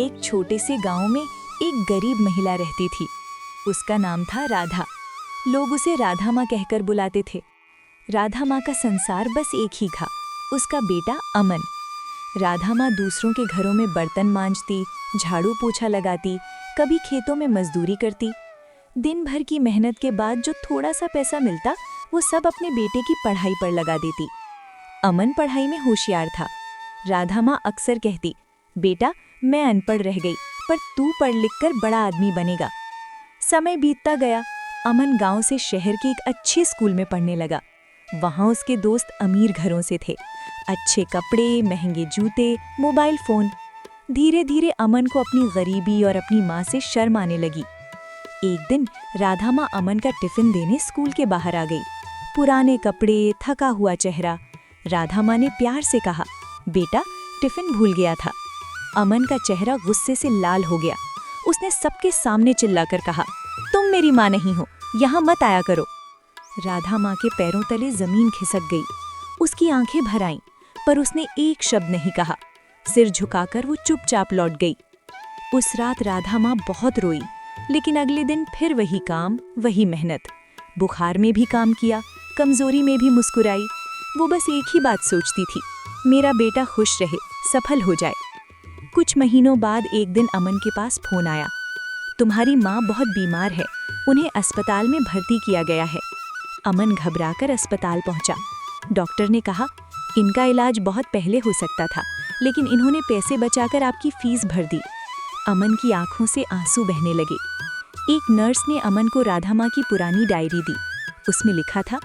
एक छोटे से गांव में एक गरीब महिला रहती थी। उसका नाम था राधा। लोग उसे राधा माँ कहकर बुलाते थे। राधा माँ का संसार बस एक ही था, उसका बेटा अमन। राधा माँ दूसरों के घरों में बर्तन मांजती, झाड़ू पोछा लगाती, कभी खेतों में मजदूरी करती। दिन भर की मेहनत के बाद जो थोड़ा सा पैसा मिलता वो सब अपने बेटे की पढ़ाई पर लगा देती। अमन पढ़ाई में होशियार था। राधा माँ अक्सर कहती, बेटा मैं अनपढ़ रह गई, पर तू पढ़ लिख कर बड़ा आदमी बनेगा। समय बीतता गया। अमन गांव से शहर के एक अच्छे स्कूल में पढ़ने लगा। वहां उसके दोस्त अमीर घरों से थे। अच्छे कपड़े, महंगे जूते, मोबाइल फोन। धीरे धीरे अमन को अपनी गरीबी और अपनी माँ से शर्म आने लगी। एक दिन राधा माँ अमन का टिफिन देने स्कूल के बाहर आ गई। पुराने कपड़े, थका हुआ चेहरा। राधा माँ ने प्यार से कहा, बेटा टिफिन भूल गया था। अमन का चेहरा गुस्से से लाल हो गया। उसने सबके सामने चिल्लाकर कहा, तुम मेरी माँ नहीं हो, यहाँ मत आया करो। राधा माँ के पैरों तले जमीन खिसक गई। उसकी आंखें भर आईं, पर उसने एक शब्द नहीं कहा। सिर झुकाकर वो चुपचाप लौट गई। उस रात राधा माँ बहुत रोई, लेकिन अगले दिन फिर वही काम, वही मेहनत। बुखार में भी काम किया, कमजोरी में भी मुस्कुराई। वो बस एक ही बात सोचती थी, मेरा बेटा खुश रहे, सफल हो जाए। कुछ महीनों बाद एक दिन अमन के पास फोन आया, तुम्हारी माँ बहुत बीमार है, उन्हें अस्पताल में भर्ती किया गया है। अमन घबराकर अस्पताल पहुंचा। डॉक्टर ने कहा, इनका इलाज बहुत पहले हो सकता था, लेकिन इन्होंने पैसे बचाकर आपकी फीस भर दी। अमन की आंखों से आंसू बहने लगे। एक नर्स ने अमन को राधा माँ की पुरानी डायरी दी। उसमें लिखा था,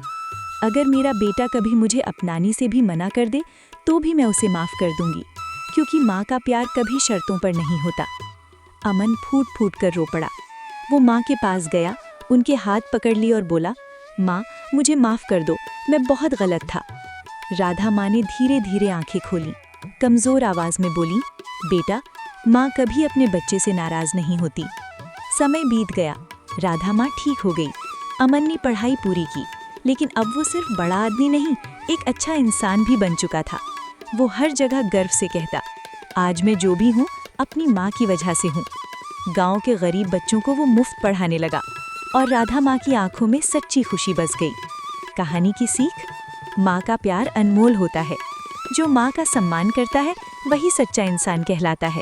अगर मेरा बेटा कभी मुझे अपनाने से भी मना कर दे तो भी मैं उसे माफ कर दूंगी, क्योंकि माँ का प्यार कभी शर्तों पर नहीं होता। अमन फूट फूट कर रो पड़ा। वो माँ के पास गया, उनके हाथ पकड़ लिए और बोला, माँ मुझे माफ कर दो, मैं बहुत गलत था। राधा माँ ने धीरे धीरे आंखें खोली, कमजोर आवाज में बोली, बेटा माँ कभी अपने बच्चे से नाराज नहीं होती। समय बीत गया। राधा माँ ठीक हो गई। अमन ने पढ़ाई पूरी की, लेकिन अब वो सिर्फ बड़ा आदमी नहीं, एक अच्छा इंसान भी बन चुका था। वो हर जगह गर्व से कहता, आज मैं जो भी हूँ अपनी माँ की वजह से हूँ। गांव के गरीब बच्चों को वो मुफ्त पढ़ाने लगा और राधा माँ की आंखों में सच्ची खुशी बस गई। कहानी की सीख, माँ का प्यार अनमोल होता है। जो माँ का सम्मान करता है वही सच्चा इंसान कहलाता है।